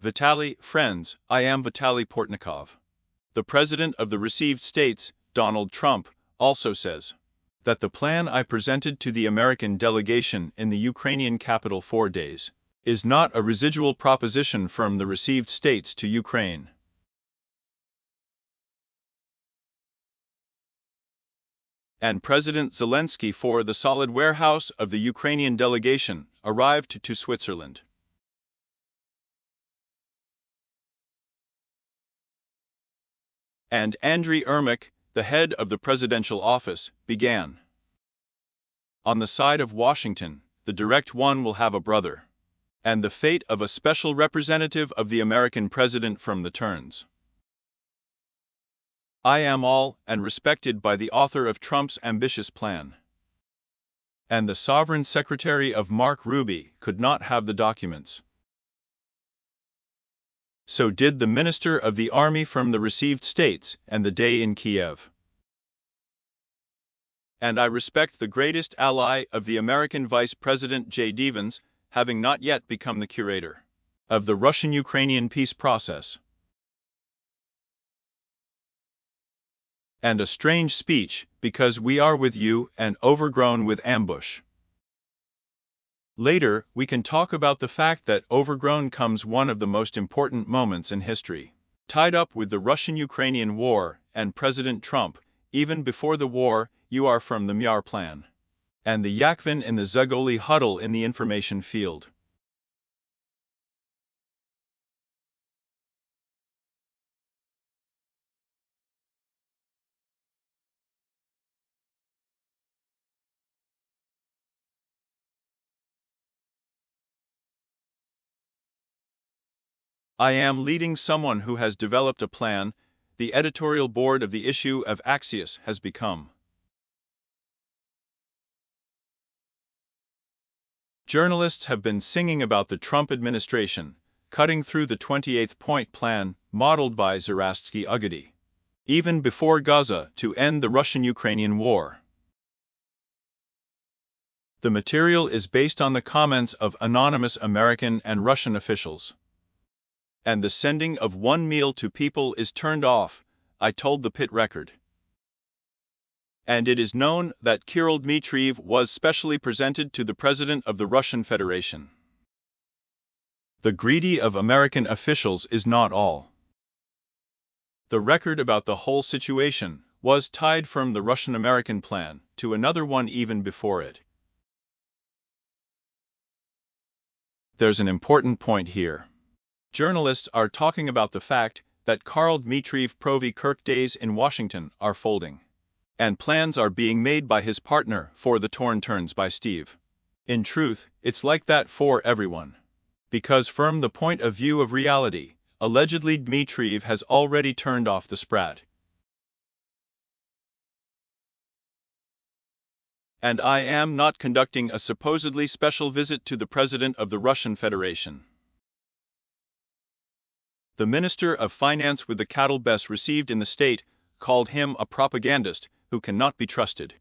Vitaly, friends, I am Vitaly Portnikov. The president of the received states, Donald Trump, also says that the plan I presented to the American delegation in the Ukrainian capital 4 days is not a residual proposition from the received states to Ukraine. And President Zelensky for the solid warehouse of the Ukrainian delegation arrived to Switzerland. And Andriy Yermak, the head of the presidential office, began. On the side of Washington, the direct one will have a brother, and the fate of a special representative of the American president from the turns. I am all and respected by the author of Trump's ambitious plan. And the sovereign secretary of Mark Ruby could not have the documents. So did the minister of the army from the received states and the day in Kiev. And I respect the greatest ally of the American Vice President J. Devens, having not yet become the curator of the Russian-Ukrainian peace process. And a strange speech, because we are with you and overgrown with ambush. Later, we can talk about the fact that overgrown comes one of the most important moments in history, tied up with the Russian-Ukrainian war and President Trump. Even before the war, you are from the Myar plan, and the Yakvin in the Zagoli huddle in the information field. I am leading someone who has developed a plan. The editorial board of the issue of Axios has become. Journalists have been singing about the Trump administration, cutting through the 28th point plan modeled by Zeratsky Ugadi, even before Gaza, to end the Russian-Ukrainian war. The material is based on the comments of anonymous American and Russian officials. And the sending of one meal to people is turned off, I told the Pit Record. And it is known that Kirill Dmitriev was specially presented to the President of the Russian Federation. The greedy of American officials is not all. The record about the whole situation was tied from the Russian-American plan to another one even before it. There's an important point here. Journalists are talking about the fact that Karl Dmitriev Provy Kirk days in Washington are folding, and plans are being made by his partner for the torn turns by Steve. In truth, it's like that for everyone. Because from the point of view of reality, allegedly Dmitriev has already turned off the sprat. And I am not conducting a supposedly special visit to the President of the Russian Federation. The Minister of Finance with the cattle best received in the state called him a propagandist who cannot be trusted.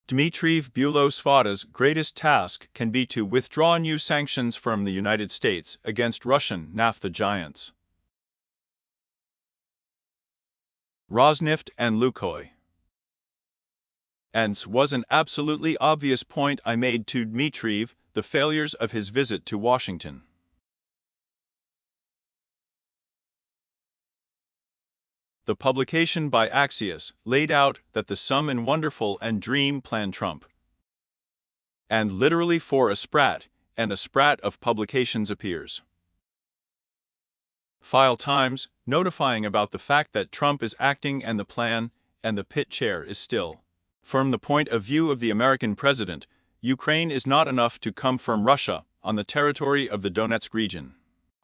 Dmitriev Bulosvata's greatest task can be to withdraw new sanctions from the United States against Russian naphtha giants Rosneft and Lukoil. And was an absolutely obvious point I made to Dmitriev, the failures of his visit to Washington. The publication by Axios laid out that the sum and wonderful and dream plan Trump. And literally for a sprat, and a sprat of publications appears. File Times, notifying about the fact that Trump is acting and the plan, and the pit chair is still. From the point of view of the American president, Ukraine is not enough to come from Russia on the territory of the Donetsk region.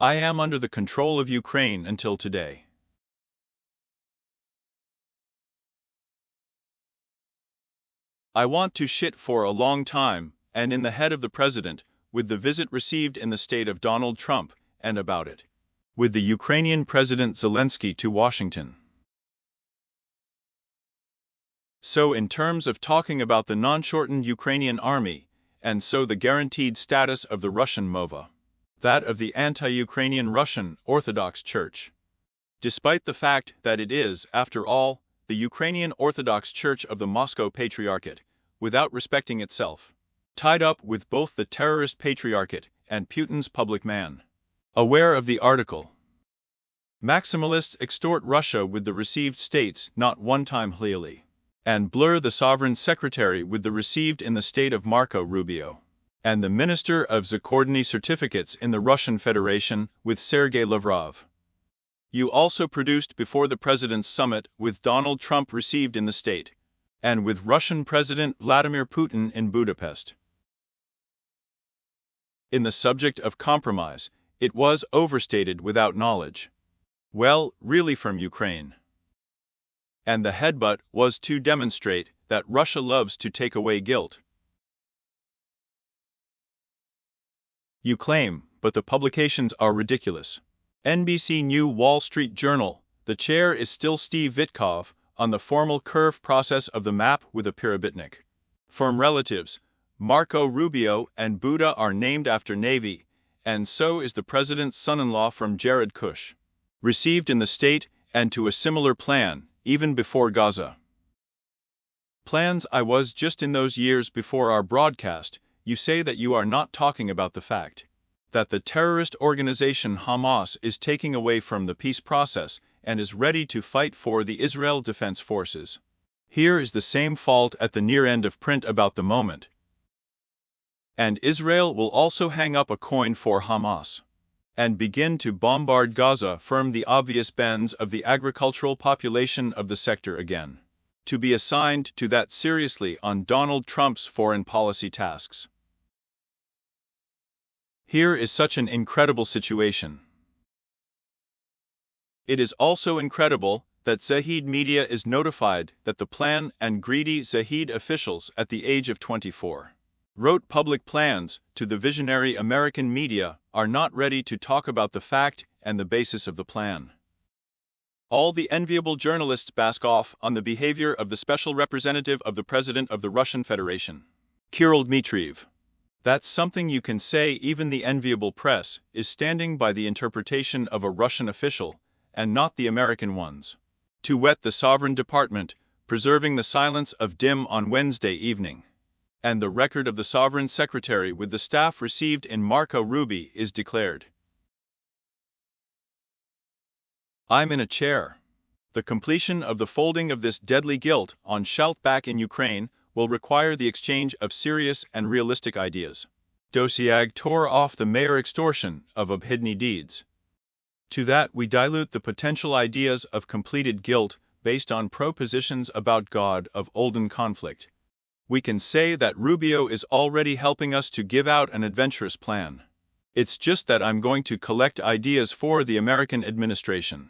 I am under the control of Ukraine until today. I want to shit for a long time, and in the head of the president, with the visit received in the state of Donald Trump, and about it, with the Ukrainian President Zelensky to Washington. So in terms of talking about the non-shortened Ukrainian army, and so the guaranteed status of the Russian MOVA, that of the anti-Ukrainian Russian Orthodox Church. Despite the fact that it is, after all, the Ukrainian Orthodox Church of the Moscow Patriarchate, without respecting itself, tied up with both the terrorist patriarchate and Putin's public man. Aware of the article, maximalists extort Russia with the received states not one-time clearly, and blur the sovereign secretary with the received in the state of Marco Rubio, and the minister of Zakordny certificates in the Russian Federation with Sergei Lavrov. You also produced before the President's summit with Donald Trump received in the state, and with Russian President Vladimir Putin in Budapest. In the subject of compromise, it was overstated without knowledge. Well, really from Ukraine. And the headbutt was to demonstrate that Russia loves to take away guilt. You claim, but the publications are ridiculous. NBC New Wall Street Journal, the chair is still Steve Vitkov, on the formal curve process of the map with a Pirabitnik. Firm relatives, Marco Rubio and Buda are named after Navy, and so is the president's son-in-law from Jared Kush. Received in the state and to a similar plan, even before Gaza. Plans I was just in those years before our broadcast, you say that you are not talking about the fact that the terrorist organization Hamas is taking away from the peace process and is ready to fight for the Israel Defense Forces. Here is the same fault at the near end of print about the moment. And Israel will also hang up a coin for Hamas and begin to bombard Gaza from the obvious bends of the agricultural population of the sector again, to be assigned to that seriously on Donald Trump's foreign policy tasks. Here is such an incredible situation. It is also incredible that Zahid Media is notified that the plan and greedy Zahid officials at the age of 24 wrote public plans to the visionary American media are not ready to talk about the fact and the basis of the plan. All the enviable journalists bask off on the behavior of the special representative of the President of the Russian Federation, Kirill Dmitriev. That's something you can say. Even the enviable press is standing by the interpretation of a Russian official, and not the American ones. To wet the sovereign department, preserving the silence of dim on Wednesday evening. And the record of the sovereign secretary with the staff received in Marco Rubio is declared. I'm in a chair. The completion of the folding of this deadly guilt on Shalt back in Ukraine will require the exchange of serious and realistic ideas. Dosiag tore off the mayor extortion of obhidny deeds. To that we dilute the potential ideas of completed guilt based on propositions about God of olden conflict. We can say that Rubio is already helping us to give out an adventurous plan. It's just that I'm going to collect ideas for the American administration.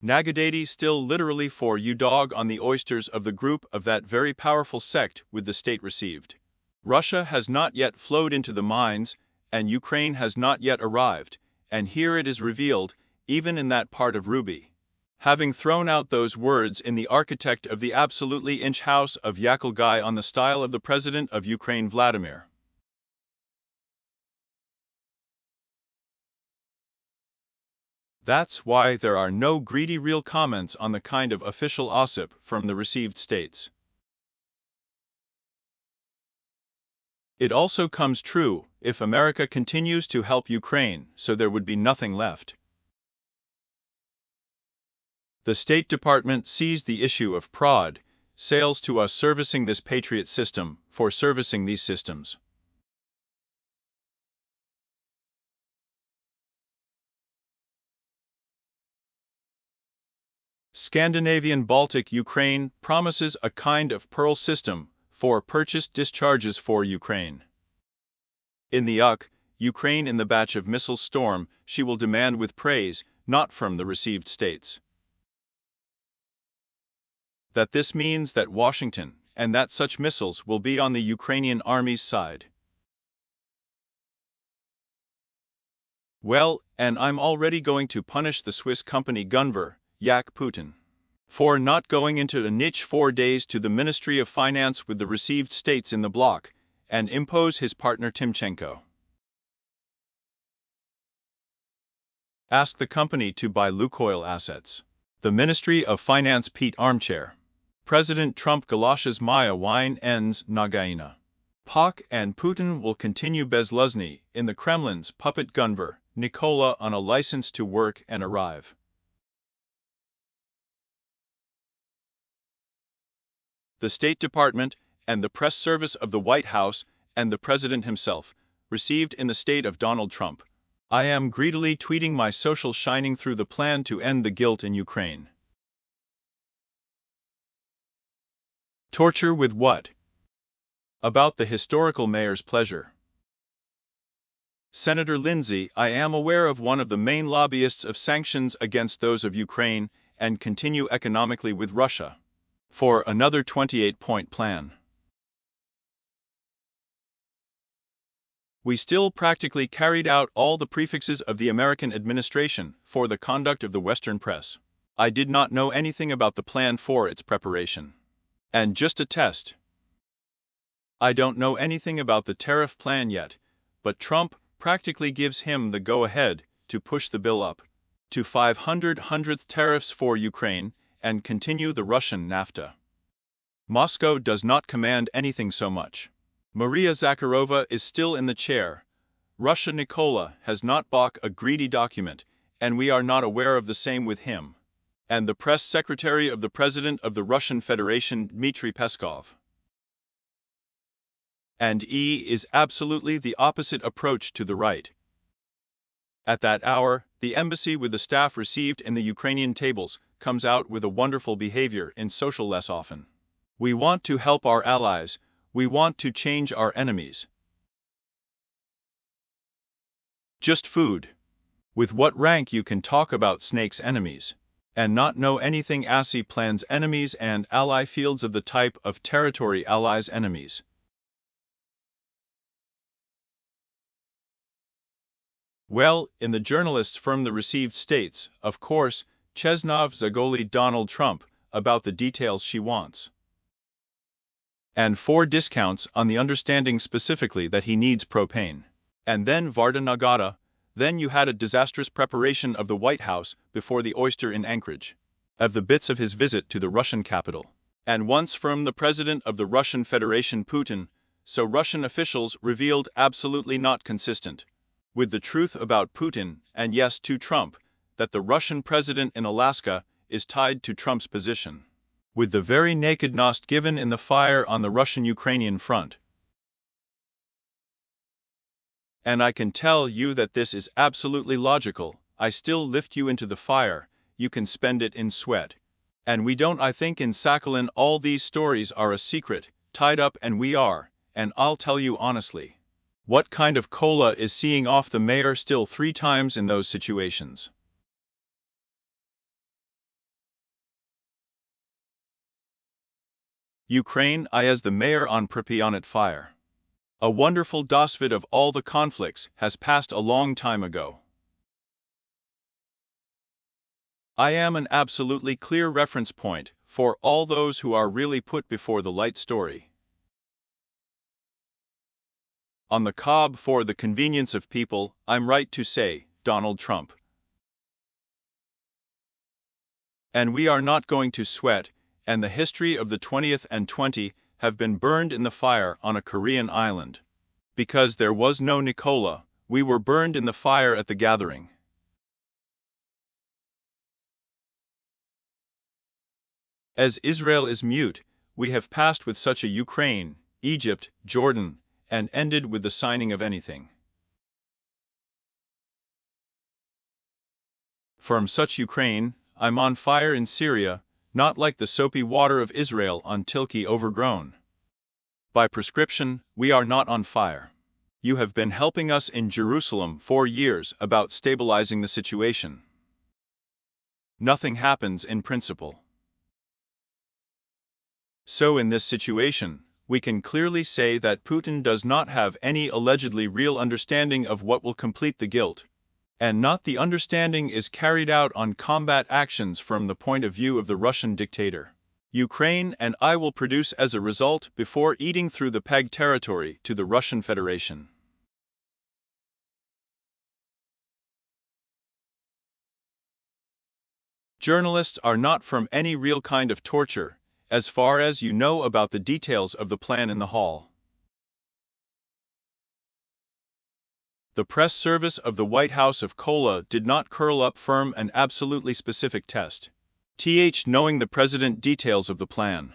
Nagadati still literally for you dog on the oysters of the group of that very powerful sect with the state received. Russia has not yet flowed into the mines, and Ukraine has not yet arrived, and here it is revealed, even in that part of Ruby. Having thrown out those words in the architect of the absolutely inch house of Yakelgai on the style of the President of Ukraine Vladimir. That's why there are no greedy real comments on the kind of official ossip from the received states. It also comes true if America continues to help Ukraine, so there would be nothing left. The State Department sees the issue of prod, sales to us servicing this Patriot system, for servicing these systems. Scandinavian Baltic Ukraine promises a kind of Pearl system for purchased discharges for Ukraine. In the Ukraine in the batch of missiles storm, she will demand with praise, not from the received states. That this means that Washington, and that such missiles will be on the Ukrainian army's side. Well, and I'm already going to punish the Swiss company Gunvor, Yak Putin, for not going into a niche 4 days to the Ministry of Finance with the received states in the bloc, and impose his partner Timchenko. Ask the company to buy Lukoil assets. The Ministry of Finance Pete Armchair. President Trump galoshes Maya wine ends Nagaina. Pak and Putin will continue Bezluzny in the Kremlin's puppet Gunver, Nikola on a license to work and arrive. The State Department and the press service of the White House and the President himself received in the state of Donald Trump. I am greedily tweeting my social shining through the plan to end the guilt in Ukraine. Torture with what? About the historical mayor's pleasure. Senator Lindsay, I am aware of one of the main lobbyists of sanctions against those of Ukraine and continue economically with Russia. For another 28-point plan. We still practically carried out all the prefixes of the American administration for the conduct of the Western press. I did not know anything about the plan for its preparation. And just a test. I don't know anything about the tariff plan yet, but Trump practically gives him the go-ahead to push the bill up to 500th tariffs for Ukraine and continue the Russian NAFTA. Moscow does not command anything so much. Maria Zakharova is still in the chair. Russia Nikola has not bought a greedy document, and we are not aware of the same with him. And the press secretary of the President of the Russian Federation, Dmitry Peskov. And is absolutely the opposite approach to the right. At that hour, the embassy with the staff received in the Ukrainian tables comes out with a wonderful behavior in social less often. We want to help our allies, we want to change our enemies. Just food. With what rank you can talk about snakes' enemies, and not know anything ASI plans enemies and ally fields of the type of territory allies enemies. Well, in the journalist's firm the received states, of course, Chesnov Zagoli Donald Trump, about the details she wants. And 4 discounts on the understanding specifically that he needs propane. And then Varda Nagata, then you had a disastrous preparation of the White House before the oyster in Anchorage. Of the bits of his visit to the Russian capital. And once from the President of the Russian Federation Putin, so Russian officials revealed absolutely not consistent with the truth about Putin, and yes to Trump, that the Russian president in Alaska is tied to Trump's position. With the very naked nost given in the fire on the Russian-Ukrainian front. And I can tell you that this is absolutely logical. I still lift you into the fire, you can spend it in sweat. And we don't. I think in Sakhalin all these stories are a secret, tied up, and we are, and I'll tell you honestly. What kind of cola is seeing off the mayor still 3 times in those situations? Ukraine, I as the mayor on Pripyat fire. A wonderful dosvid of all the conflicts has passed a long time ago. I am an absolutely clear reference point for all those who are really put before the light story. On the cob for the convenience of people, I'm right to say, Donald Trump. And we are not going to sweat, and the history of the 20th and 20 have been burned in the fire on a Korean island. Because there was no Nikola, we were burned in the fire at the gathering. As Israel is mute, we have passed with such a Ukraine, Egypt, Jordan, and ended with the signing of anything. From such Ukraine, I'm on fire in Syria, not like the soapy water of Israel on Tilki overgrown. By prescription, we are not on fire. You have been helping us in Jerusalem for years about stabilizing the situation. Nothing happens in principle. So in this situation, we can clearly say that Putin does not have any allegedly real understanding of what will complete the guilt. And not the understanding is carried out on combat actions from the point of view of the Russian dictator. Ukraine and I will produce as a result before eating through the PEG territory to the Russian Federation. Journalists are not from any real kind of torture, as far as you know about the details of the plan in the hall. The press service of the White House of Kola did not curl up firm an absolutely specific test. Knowing the president details of the plan.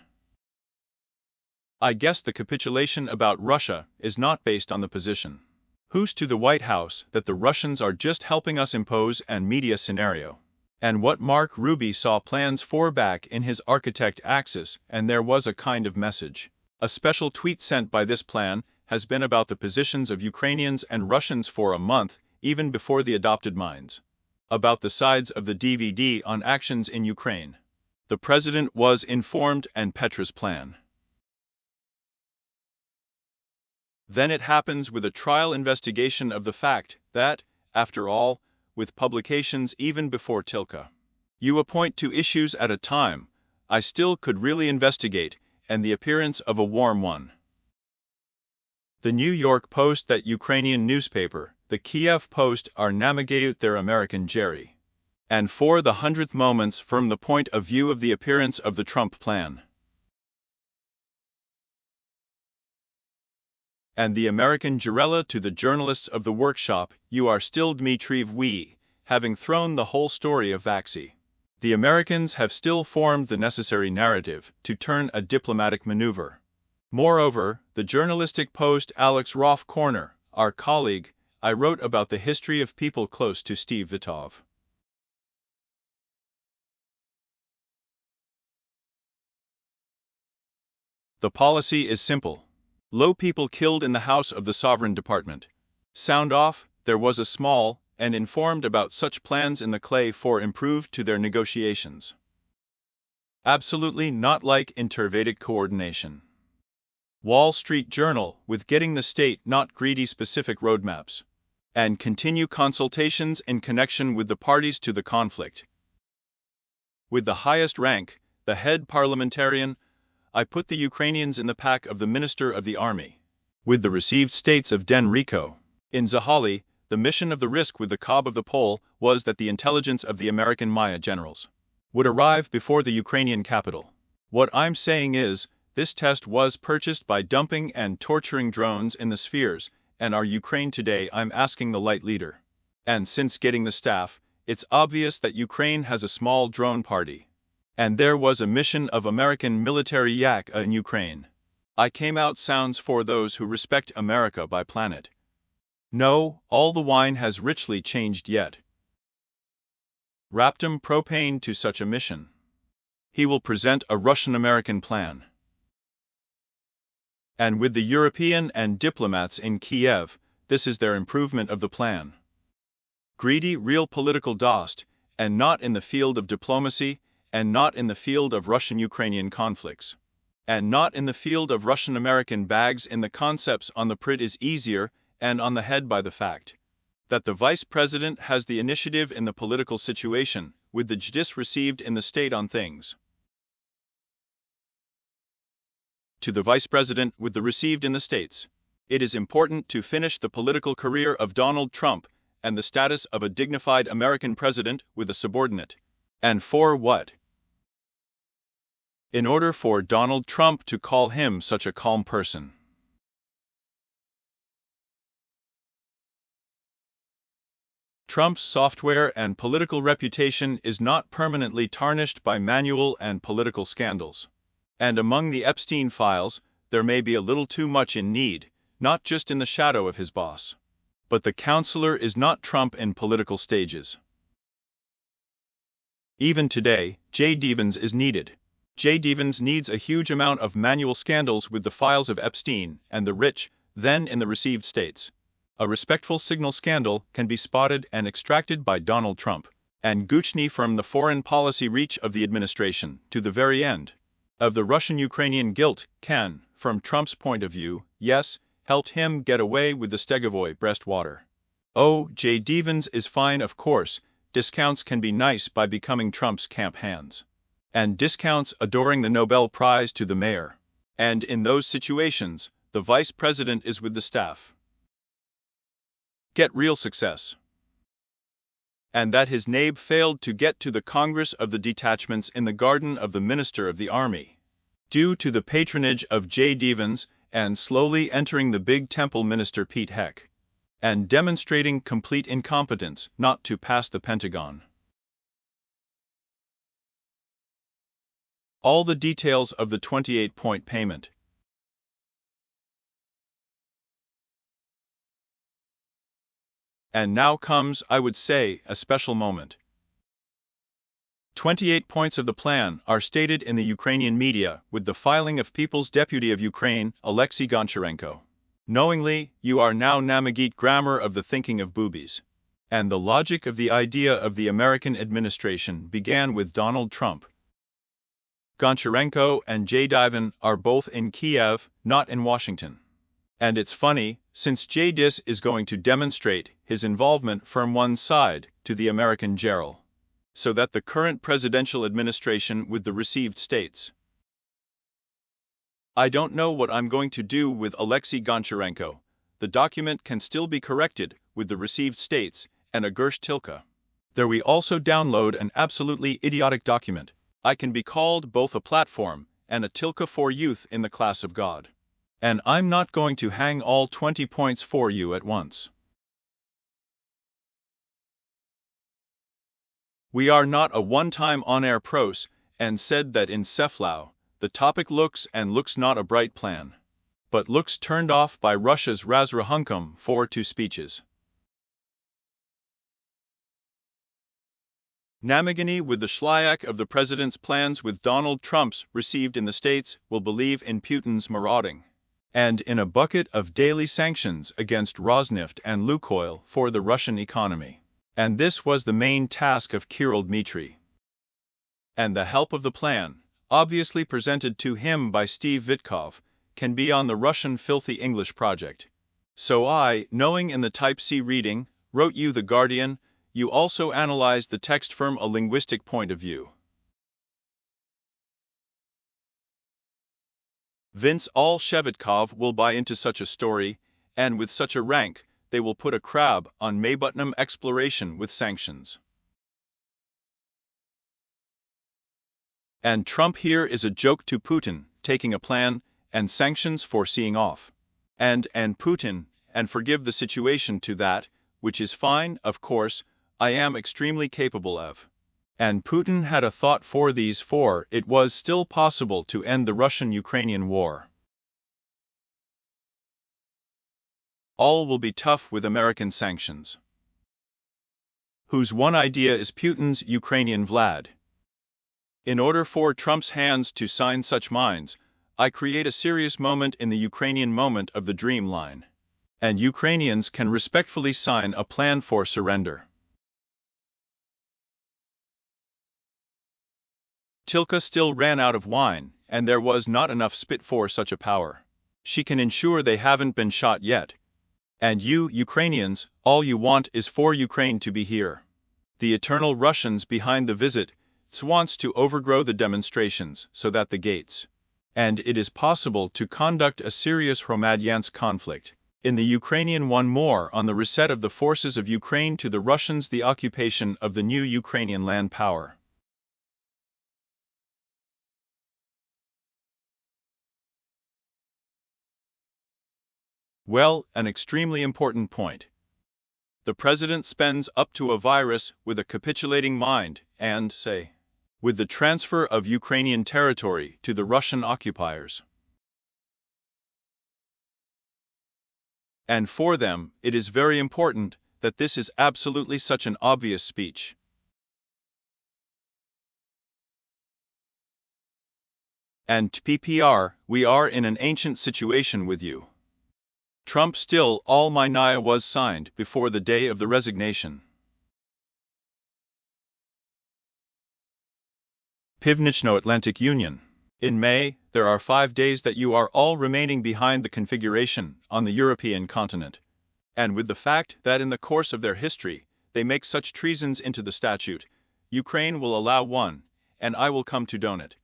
I guess the capitulation about Russia is not based on the position. Who's to the White House that the Russians are just helping us impose an media scenario? And what Mark Ruby saw plans for back in his architect axis, and there was a kind of message. A special tweet sent by this plan has been about the positions of Ukrainians and Russians for a month, even before the adopted minds. About the sides of the DVD on actions in Ukraine. The president was informed and Petra's plan. Then it happens with a trial investigation of the fact that, after all, with publications even before Tilka. You appoint 2 issues at a time, I still could really investigate, and the appearance of a warm one. The New York Post, that Ukrainian newspaper, the Kiev Post are namagayut their American Jerry. And for the 100th moments from the point of view of the appearance of the Trump plan. And the American Jarella to the journalists of the workshop, you are still Dmitriev we, having thrown the whole story of Vaxi. The Americans have still formed the necessary narrative to turn a diplomatic maneuver. Moreover, the journalistic post Alex Roth Corner, our colleague, I wrote about the history of people close to Steve Vitov. The policy is simple. Low people killed in the house of the Sovereign Department. Sound off, there was a small, and informed about such plans in the clay for improved to their negotiations. Absolutely not like intervedic coordination. Wall Street Journal, with getting the state not greedy specific roadmaps. And continue consultations in connection with the parties to the conflict. With the highest rank, the head parliamentarian, I put the Ukrainians in the pack of the Minister of the Army. With the received states of Den Rico. In Zahali, the mission of the risk with the Cobb of the Pole was that the intelligence of the American Maya generals would arrive before the Ukrainian capital. What I'm saying is, this test was purchased by dumping and torturing drones in the spheres, and our Ukraine today I'm asking the light leader. And since getting the staff, it's obvious that Ukraine has a small drone party. And there was a mission of American military yak in Ukraine. I came out sounds for those who respect America by planet. No, all the wine has richly changed yet. Raptum propane to such a mission. He will present a Russian-American plan. And with the European and diplomats in Kiev, this is their improvement of the plan. Greedy real political dost, and not in the field of diplomacy, and not in the field of Russian-Ukrainian conflicts. And not in the field of Russian-American bags in the concepts on the prit is easier, and on the head by the fact that the Vice President has the initiative in the political situation, with the JDIS received in the state on things. To the Vice President with the received in the states. It is important to finish the political career of Donald Trump and the status of a dignified American president with a subordinate. And for what? In order for Donald Trump to call him such a calm person. Trump's software and political reputation is not permanently tarnished by manual and political scandals. And among the Epstein files, there may be a little too much in need, not just in the shadow of his boss. But the counselor is not Trump in political stages. Even today, J. Devens is needed. J. Devens needs a huge amount of manual scandals with the files of Epstein and the rich, then in the received states. A respectful signal scandal can be spotted and extracted by Donald Trump and Guchny from the foreign policy reach of the administration to the very end of the Russian-Ukrainian guilt can, from Trump's point of view, yes, helped him get away with the Stegovoy breastwater. Oh, J. Devens is fine, of course. Discounts can be nice by becoming Trump's camp hands. And discounts adoring the Nobel Prize to the mayor. And in those situations, the vice president is with the staff. Get real success. and that his nabe failed to get to the Congress of the Detachments in the garden of the Minister of the Army, due to the patronage of J. Devens, and slowly entering the big temple Minister Pete Heck, and demonstrating complete incompetence not to pass the Pentagon. All the details of the 28-point payment. And now comes, I would say, a special moment. 28 points of the plan are stated in the Ukrainian media with the filing of People's Deputy of Ukraine, Alexei Goncharenko. Knowingly, you are now Namagit grammar of the thinking of boobies. And the logic of the idea of the American administration began with Donald Trump. Goncharenko and J. Divan are both in Kiev, not in Washington. And it's funny, since J. Dis is going to demonstrate his involvement from one side to the American geril, so that the current presidential administration with the received states. I don't know what I'm going to do with Alexei Goncharenko. The document can still be corrected with the received states and a Gersh tilka. There we also download an absolutely idiotic document. I can be called both a platform and a tilka for youth in the class of God. And I'm not going to hang all 20 points for you at once. We are not a one-time on-air prose, and said that in Ceflau, the topic looks and looks not a bright plan, but looks turned off by Russia's Razrahunkum for 2 speeches. Namagini with the shlyak of the president's plans with Donald Trump's received in the States will believe in Putin's marauding, and in a bucket of daily sanctions against Rosneft and Lukoil for the Russian economy. And this was the main task of Kirill Dmitry. And the help of the plan, obviously presented to him by Steve Vitkov, can be on the Russian Filthy English project. So I, knowing in the Type C reading, wrote you The Guardian. You also analyzed the text from a linguistic point of view. Vince all Shevitkov will buy into such a story, and with such a rank, they will put a crab on Maybutnam exploration with sanctions. And Trump here is a joke to Putin, taking a plan, and sanctions for seeing off. And Putin, and forgive the situation to that, which is fine, of course, I am extremely capable of. And Putin had a thought for these four, it was still possible to end the Russian-Ukrainian war. All will be tough with American sanctions. Whose one idea is Putin's Ukrainian Vlad. In order for Trump's hands to sign such minds, I create a serious moment in the Ukrainian moment of the dream line. And Ukrainians can respectfully sign a plan for surrender. Tilka still ran out of wine, and there was not enough spit for such a power. She can ensure they haven't been shot yet. And you, Ukrainians, all you want is for Ukraine to be here. The eternal Russians behind the visit wants to overgrow the demonstrations so that the gates. And it is possible to conduct a serious Hromadyansk conflict. In the Ukrainian one more on the reset of the forces of Ukraine to the Russians, the occupation of the new Ukrainian land power. Well, an extremely important point. The president spends up to a virus with a capitulating mind and, say, with the transfer of Ukrainian territory to the Russian occupiers. And for them, it is very important that this is absolutely such an obvious speech. And PPR, we are in an ancient situation with you. Trump still all my Naya was signed before the day of the resignation. Pivnichno Atlantic Union. In May, there are 5 days that you are all remaining behind the configuration on the European continent. And with the fact that in the course of their history, they make such treasons into the statute, Ukraine will allow one, and I will come to donate.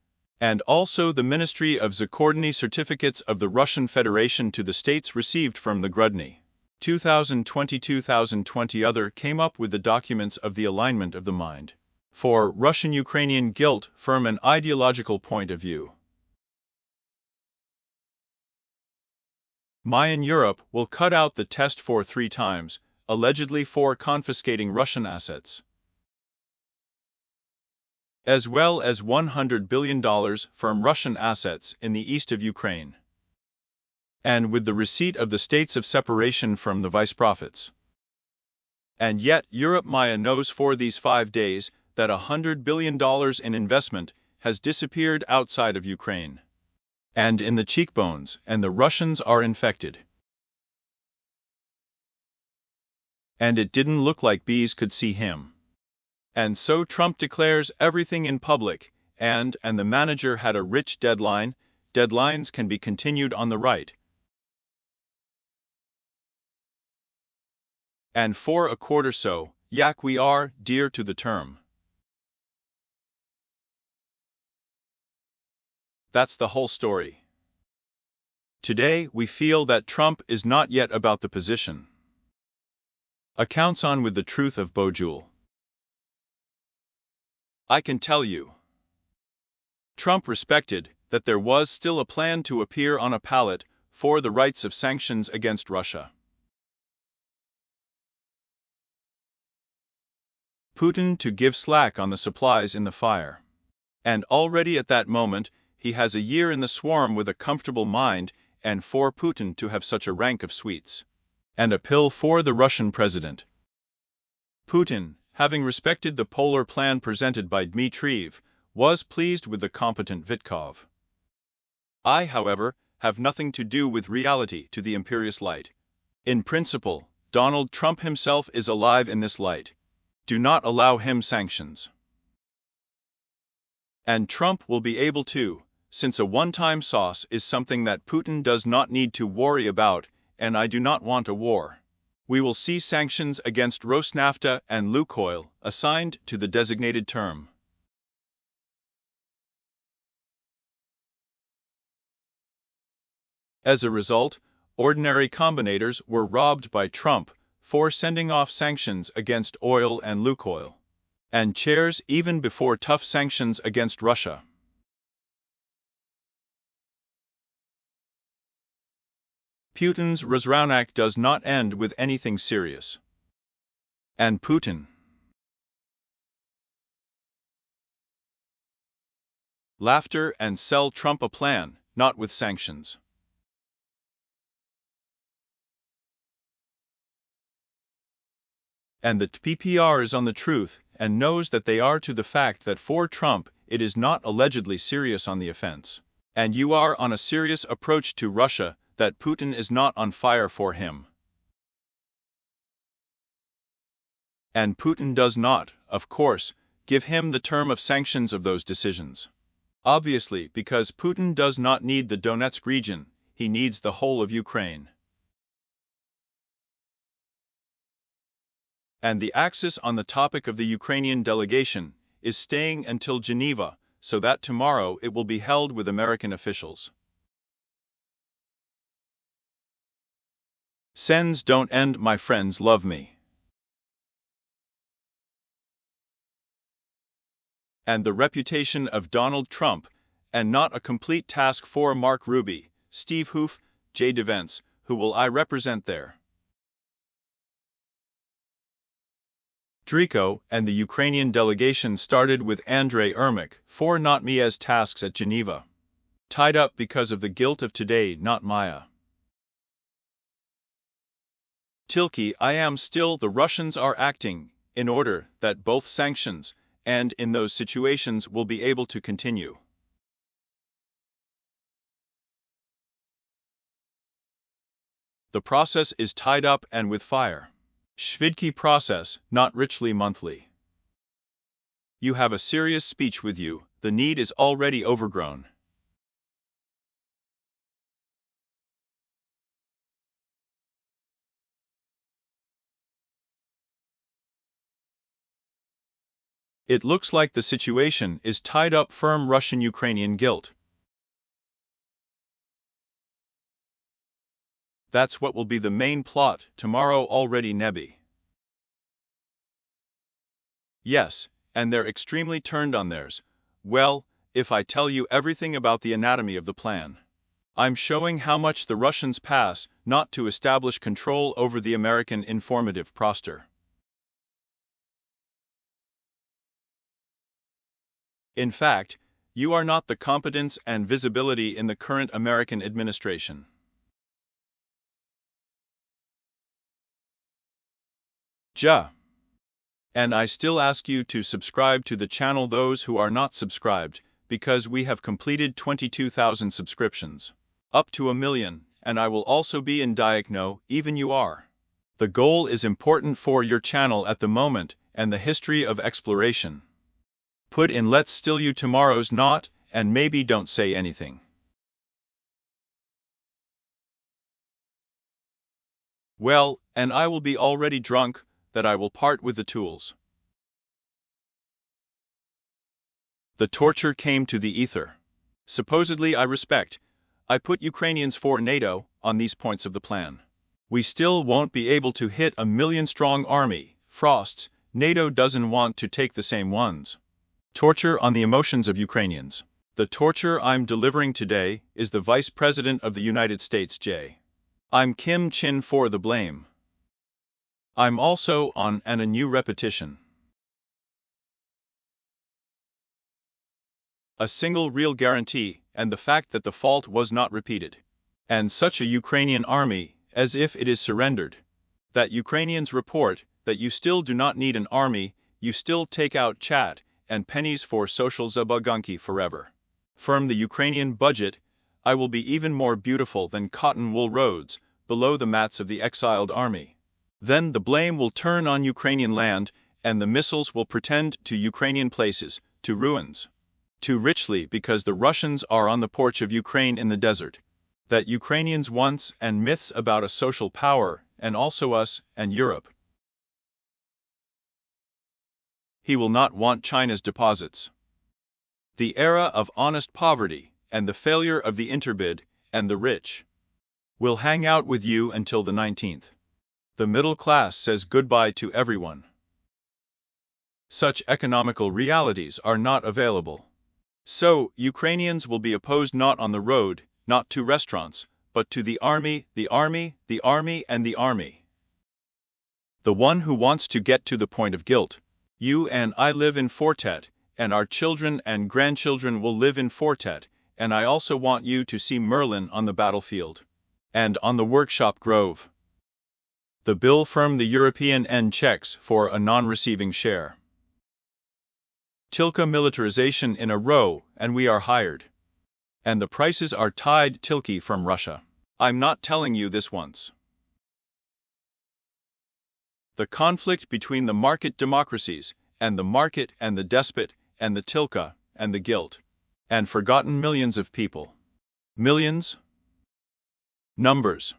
And also the Ministry of Zakordny certificates of the Russian Federation to the states received from the Grudny. 2020 other came up with the documents of the alignment of the mind. For Russian-Ukrainian guilt from an ideological point of view. Mayan Europe will cut out the test for 3 times, allegedly for confiscating Russian assets, as well as $100 billion from Russian assets in the east of Ukraine, and with the receipt of the states of separation from the vice profits. And yet Europe Maya knows for these 5 days that $100 billion in investment has disappeared outside of Ukraine, and in the cheekbones, and the Russians are infected. And it didn't look like bees could see him. And so Trump declares everything in public, and the manager had a rich deadline. Deadlines can be continued on the right. And for a quarter so, yak we are dear to the term. That's the whole story. Today we feel that Trump is not yet about the position. Accounts on with the truth of Bojul. I can tell you. Trump respected that there was still a plan to appear on a ballot for the rights of sanctions against Russia. Putin to give slack on the supplies in the fire. And already at that moment, he has a year in the swarm with a comfortable mind, and for Putin to have such a rank of sweets. And a pill for the Russian president. Putin, having respected the polar plan presented by Dmitriev, was pleased with the competent Vitkov. I, however, have nothing to do with reality to the imperious light. In principle, Donald Trump himself is alive in this light. Do not allow him sanctions. And Trump will be able to, since a one-time sauce is something that Putin does not need to worry about, and I do not want a war. We will see sanctions against Rosneft and Lukoil assigned to the designated term. As a result, ordinary combinators were robbed by Trump for sending off sanctions against oil and Lukoil, and chairs even before tough sanctions against Russia. Putin's Razraunak does not end with anything serious. And Putin laughter and sell Trump a plan, not with sanctions. And the PPR is on the truth and knows that they are to the fact that for Trump it is not allegedly serious on the offense. And you are on a serious approach to Russia, that Putin is not on fire for him. And Putin does not, of course, give him the term of sanctions of those decisions. Obviously, because Putin does not need the Donetsk region, he needs the whole of Ukraine. And the axis on the topic of the Ukrainian delegation is staying until Geneva, so that tomorrow it will be held with American officials. Sends don't end, my friends love me. And the reputation of Donald Trump, and not a complete task for Mark Ruby, Steve Hoof, J. DeVence, who will I represent there. Drico and the Ukrainian delegation started with Andrei Ermak for not me as tasks at Geneva. Tied up because of the guilt of today, not Maya. Tilky I am still the Russians are acting, in order that both sanctions, and in those situations will be able to continue. The process is tied up and with fire. Shvidki process, not richly monthly. You have a serious speech with you, the need is already overgrown. It looks like the situation is tied up firm Russian-Ukrainian guilt. That's what will be the main plot tomorrow already, Nebby. Yes, and they're extremely turned on theirs. Well, if I tell you everything about the anatomy of the plan. I'm showing how much the Russians pass not to establish control over the American informative proster. In fact, you are not the competence and visibility in the current American administration. Ja. And I still ask you to subscribe to the channel, those who are not subscribed, because we have completed 22,000 subscriptions. Up to 1 million, and I will also be in Diagno, even you are. The goal is important for your channel at the moment, and the history of exploration. Put in let's still you tomorrow's not, and maybe don't say anything. Well, and I will be already drunk, that I will part with the tools. The torture came to the ether. Supposedly I respect. I put Ukrainians for NATO on these points of the plan. We still won't be able to hit 1 million-strong army, Frosts, NATO doesn't want to take the same ones. Torture on the emotions of Ukrainians. The torture I'm delivering today is the Vice President of the United States, J. I'm Kim Chin for the blame. I'm also on and a new repetition. A single real guarantee, and the fact that the fault was not repeated. And such a Ukrainian army, as if it is surrendered. That Ukrainians report that you still do not need an army, you still take out chat and pennies for social zabagunki forever. From the Ukrainian budget, I will be even more beautiful than cotton wool roads, below the mats of the exiled army. Then the blame will turn on Ukrainian land, and the missiles will pretend to Ukrainian places, to ruins. Too richly because the Russians are on the porch of Ukraine in the desert. That Ukrainians wants and myths about a social power, and also us and Europe. He will not want China's deposits. The era of honest poverty, and the failure of the interbid, and the rich. Will hang out with you until the 19th. The middle class says goodbye to everyone. Such economical realities are not available. So, Ukrainians will be opposed not on the road, not to restaurants, but to the army, the army, the army, and the army. The one who wants to get to the point of guilt. You and I live in Fortet, and our children and grandchildren will live in Fortet, and I also want you to see Merlin on the battlefield. And on the workshop grove. The bill from the European end checks for a non-receiving share. Tilka militarization in a row, and we are hired. And the prices are tied Tilky from Russia. I'm not telling you this once. The conflict between the market democracies, and the market and the despot, and the Tilka, and the guilt. And forgotten millions of people. Millions? Numbers.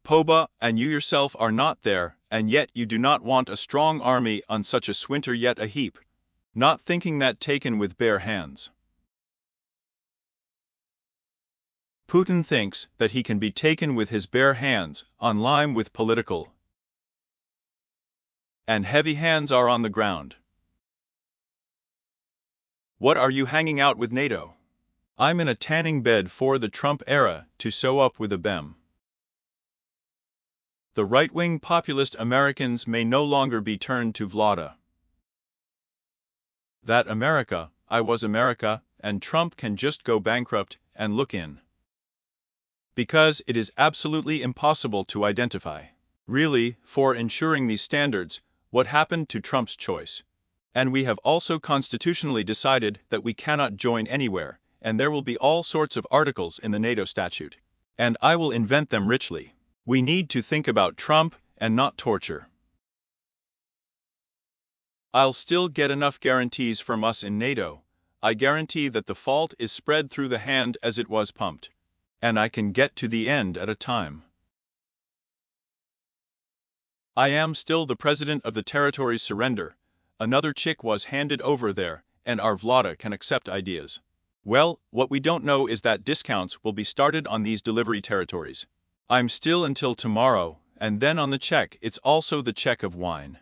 Poba, and you yourself are not there, and yet you do not want a strong army on such a swinter yet a heap. Not thinking that taken with bare hands. Putin thinks that he can be taken with his bare hands, on lime with political. And heavy hands are on the ground. What are you hanging out with NATO? I'm in a tanning bed for the Trump era to sew up with a BEM. The right-wing populist Americans may no longer be turned to Vlada. That America, I was America, and Trump can just go bankrupt and look in. Because it is absolutely impossible to identify. Really, for ensuring these standards, what happened to Trump's choice. And we have also constitutionally decided that we cannot join anywhere, and there will be all sorts of articles in the NATO statute. And I will invent them richly. We need to think about Trump and not torture. I'll still get enough guarantees from us in NATO. I guarantee that the fault is spread through the hand as it was pumped. And I can get to the end at a time. I am still the president of the territory's surrender. Another chick was handed over there, and our Vlada can accept ideas. Well, what we don't know is that discounts will be started on these delivery territories. I'm still until tomorrow, and then on the check it's also the check of wine.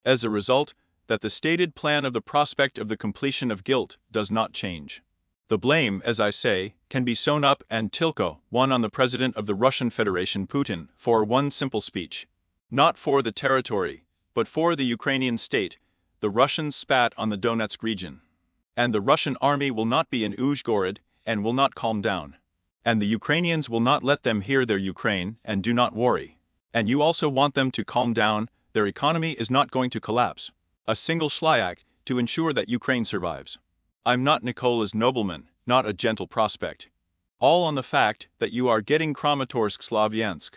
As a result, that the stated plan of the prospect of the completion of guilt does not change. The blame, as I say, can be sewn up and Tilko won on the President of the Russian Federation Putin for one simple speech. Not for the territory, but for the Ukrainian state. The Russians spat on the Donetsk region. And the Russian army will not be in Uzhgorod and will not calm down. And the Ukrainians will not let them hear their Ukraine and do not worry. And you also want them to calm down, their economy is not going to collapse. A single shlyak to ensure that Ukraine survives. I'm not Nikola's nobleman, not a gentle prospect. All on the fact that you are getting Kramatorsk-Slavyansk.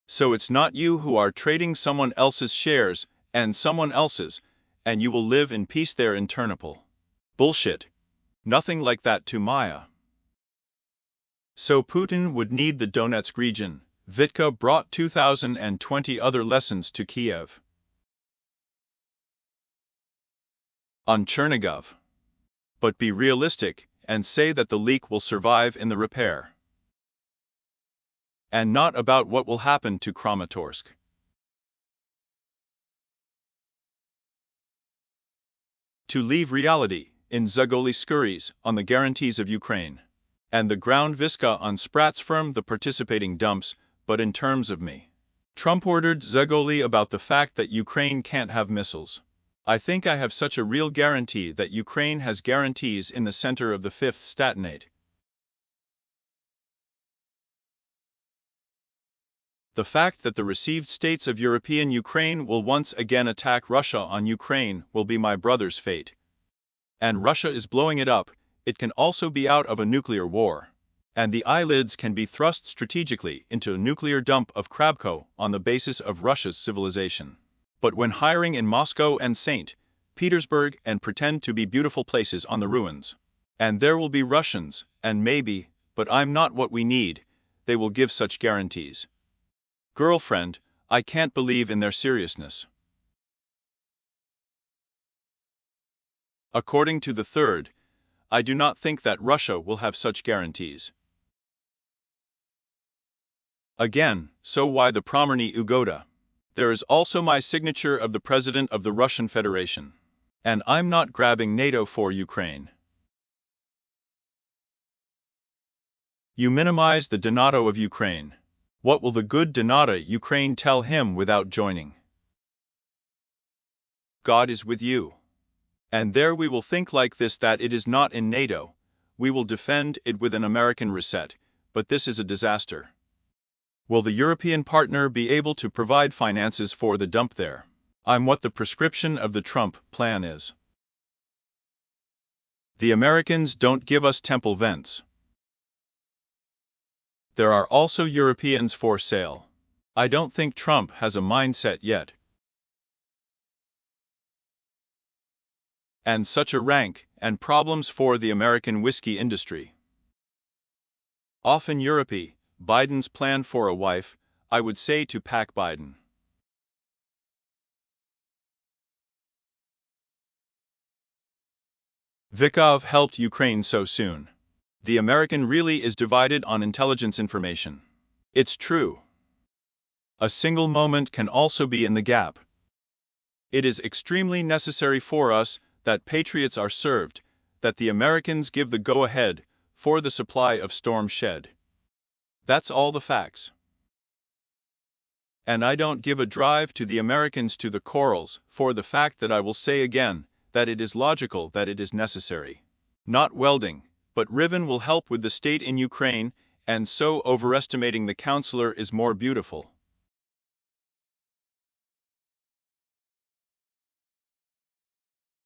So it's not you who are trading someone else's shares and someone else's, and you will live in peace there in Ternopil. Bullshit. Nothing like that to Maya. So Putin would need the Donetsk region. Vitka brought 2020 other lessons to Kiev. On Chernigov. But be realistic and say that the leak will survive in the repair. And not about what will happen to Kramatorsk. To leave reality in Zagoli Skuries on the guarantees of Ukraine. And the ground Viska on Sprats firm the participating dumps, but in terms of me. Trump ordered Zagoli about the fact that Ukraine can't have missiles. I think I have such a real guarantee that Ukraine has guarantees in the center of the fifth statinate. The fact that the received states of European Ukraine will once again attack Russia on Ukraine will be my brother's fate. And Russia is blowing it up, it can also be out of a nuclear war. And the eyelids can be thrust strategically into a nuclear dump of Krabko on the basis of Russia's civilization. But when hiring in Moscow and St. Petersburg and pretend to be beautiful places on the ruins. And there will be Russians, and maybe, but I'm not what we need, they will give such guarantees. Girlfriend, I can't believe in their seriousness. According to the third, I do not think that Russia will have such guarantees. Again, so why the Promerny Ugoda? There is also my signature of the President of the Russian Federation. And I'm not grabbing NATO for Ukraine. You minimize the Donato of Ukraine. What will the good Donata Ukraine tell him without joining? God is with you. And there we will think like this that it is not in NATO. We will defend it with an American reset, but this is a disaster. Will the European partner be able to provide finances for the dump there? I'm what the prescription of the Trump plan is. The Americans don't give us temple vents. There are also Europeans for sale. I don't think Trump has a mindset yet. And such a rank and problems for the American whiskey industry. Often Europe, Biden's plan for a wife, I would say to pack Biden. Vikov helped Ukraine so soon. The American really is divided on intelligence information. It's true. A single moment can also be in the gap. It is extremely necessary for us that patriots are served, that the Americans give the go-ahead for the supply of Storm Shed. That's all the facts. And I don't give a drive to the Americans to the corals for the fact that I will say again that it is logical that it is necessary. Not welding, but Riven will help with the state in Ukraine, and so overestimating the counselor is more beautiful.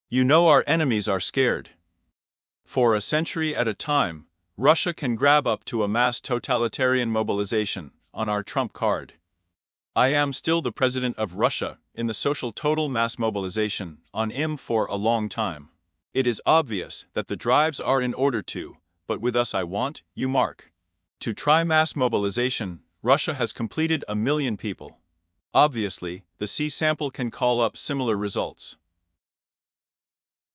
You know our enemies are scared. For a century at a time, Russia can grab up to a mass totalitarian mobilization on our trump card. I am still the president of Russia in the social total mass mobilization on IM for a long time. It is obvious that the drives are in order to, but with us I want, you mark. To try mass mobilization, Russia has completed 1 million people. Obviously, the C sample can call up similar results.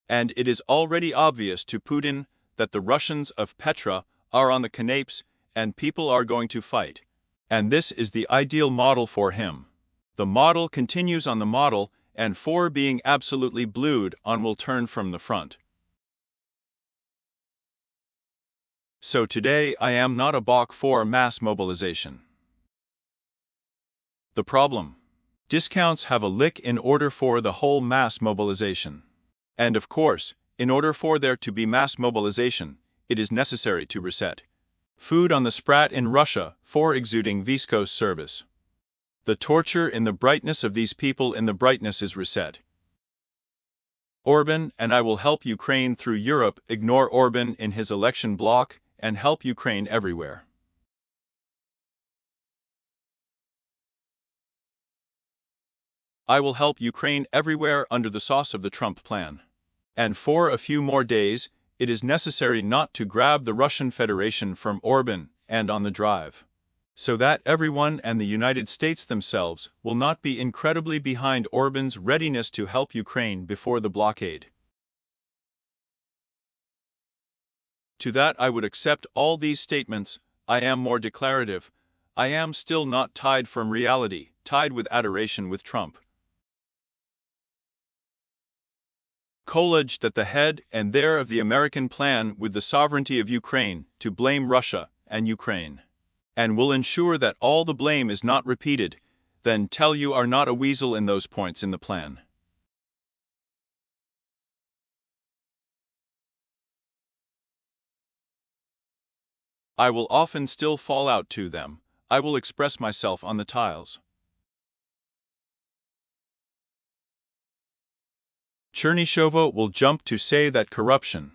And it is already obvious to Putin that the Russians of Petra are on the canapes and people are going to fight. And this is the ideal model for him. The model continues on the model, and for being absolutely blued on will turn from the front. So today I am not a balk for mass mobilization. The problem: discounts have a lick in order for the whole mass mobilization. And of course, in order for there to be mass mobilization, it is necessary to reset food on the sprat in Russia for exuding viscose service. The torture in the brightness of these people in the brightness is reset. Orban and I will help Ukraine through Europe ignore Orban in his election bloc and help Ukraine everywhere. I will help Ukraine everywhere under the sauce of the Trump plan. And for a few more days, it is necessary not to grab the Russian Federation from Orban and on the drive, so that everyone and the United States themselves will not be incredibly behind Orban's readiness to help Ukraine before the blockade. To that I would accept all these statements. I am more declarative. I am still not tied from reality, tied with adoration with Trump. College that the head and there of the American plan with the sovereignty of Ukraine to blame Russia and Ukraine, and will ensure that all the blame is not repeated, then tell you are not a weasel in those points in the plan. I will often still fall out to them. I will express myself on the tiles. Chernyshova will jump to say that corruption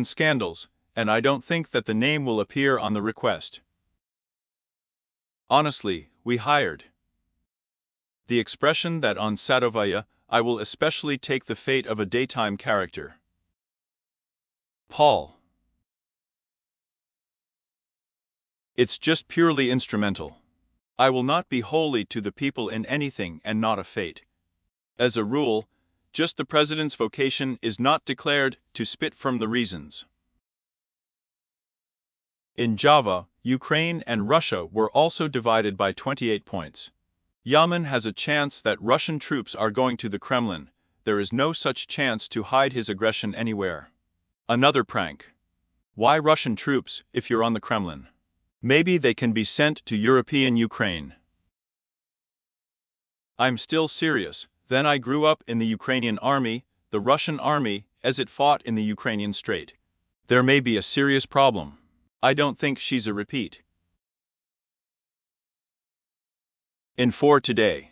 scandals, and I don't think that the name will appear on the request. Honestly, we hired. The expression that on Sadovaya, I will especially take the fate of a daytime character. Paul. It's just purely instrumental. I will not be wholly to the people in anything and not a fate. As a rule, just the president's vocation is not declared to spit from the reasons. In Java, Ukraine and Russia were also divided by 28 points. Yaman has a chance that Russian troops are going to the Kremlin. There is no such chance to hide his aggression anywhere. Another prank. Why Russian troops if you're on the Kremlin? Maybe they can be sent to European Ukraine. I'm still serious. Then I grew up in the Ukrainian army, the Russian army, as it fought in the Ukrainian Strait. There may be a serious problem. I don't think she's a repeat. In for today.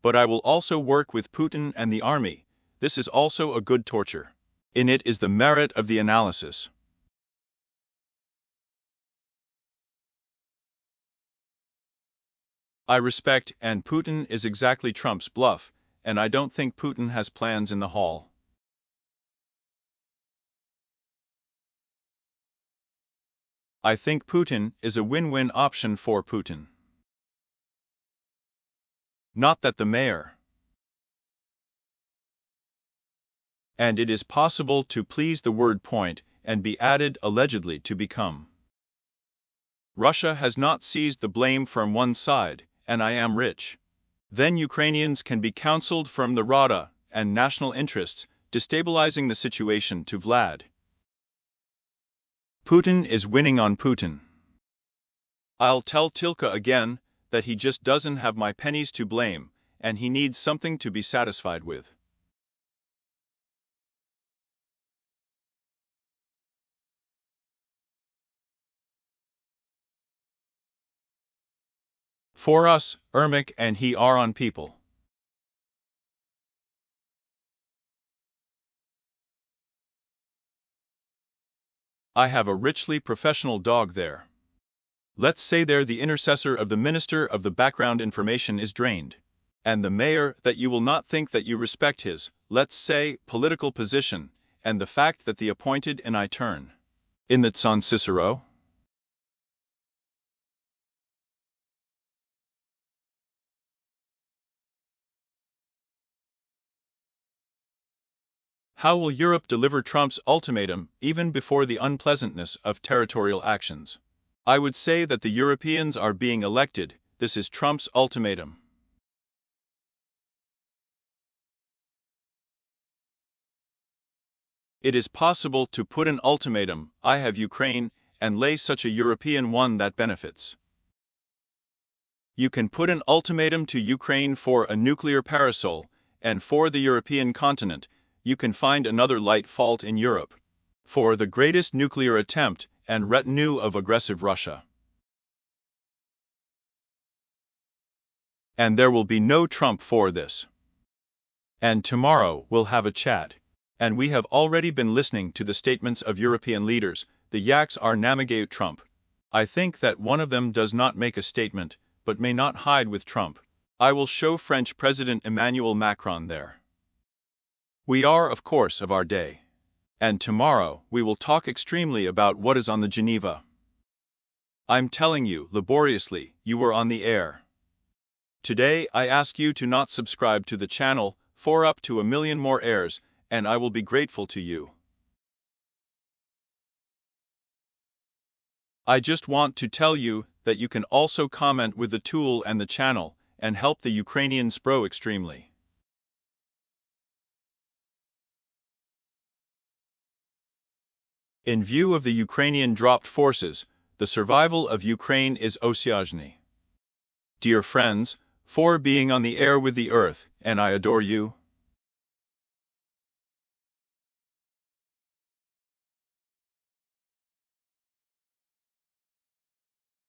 But I will also work with Putin and the army. This is also a good torture. In it is the merit of the analysis. I respect, and Putin is exactly Trump's bluff, and I don't think Putin has plans in the hall. I think Putin is a win-win option for Putin. Not that the mayor. And it is possible to please the word point and be added allegedly to become. Russia has not seized the blame from one side, and I am rich. Then Ukrainians can be counseled from the Rada and national interests, destabilizing the situation to Vlad. Putin is winning on Putin. I'll tell Tilka again that he just doesn't have my pennies to blame, and he needs something to be satisfied with. For us, Ermik and he are on people. I have a richly professional dog there. Let's say there the intercessor of the minister of the background information is drained. And the mayor that you will not think that you respect his, let's say, political position, and the fact that the appointed and I turn. In the San Cicero? How will Europe deliver Trump's ultimatum even before the unpleasantness of territorial actions? I would say that the Europeans are being elected. This is Trump's ultimatum. It is possible to put an ultimatum, I have Ukraine, and lay such a European one that benefits. You can put an ultimatum to Ukraine for a nuclear parasol, and for the European continent, you can find another light fault in Europe. For the greatest nuclear attempt and retinue of aggressive Russia. And there will be no Trump for this. And tomorrow we'll have a chat. And we have already been listening to the statements of European leaders. The yaks are navigate Trump. I think that one of them does not make a statement, but may not hide with Trump. I will show French President Emmanuel Macron there. We are, of course, of our day. And tomorrow we will talk extremely about what is on the Geneva. I'm telling you, laboriously, you were on the air. Today I ask you to not subscribe to the channel, for up to 1 million more airs, and I will be grateful to you. I just want to tell you that you can also comment with the tool and the channel, and help the Ukrainians grow extremely. In view of the Ukrainian dropped forces, the survival of Ukraine is osiajny. Dear friends, for being on the air with the earth, and I adore you.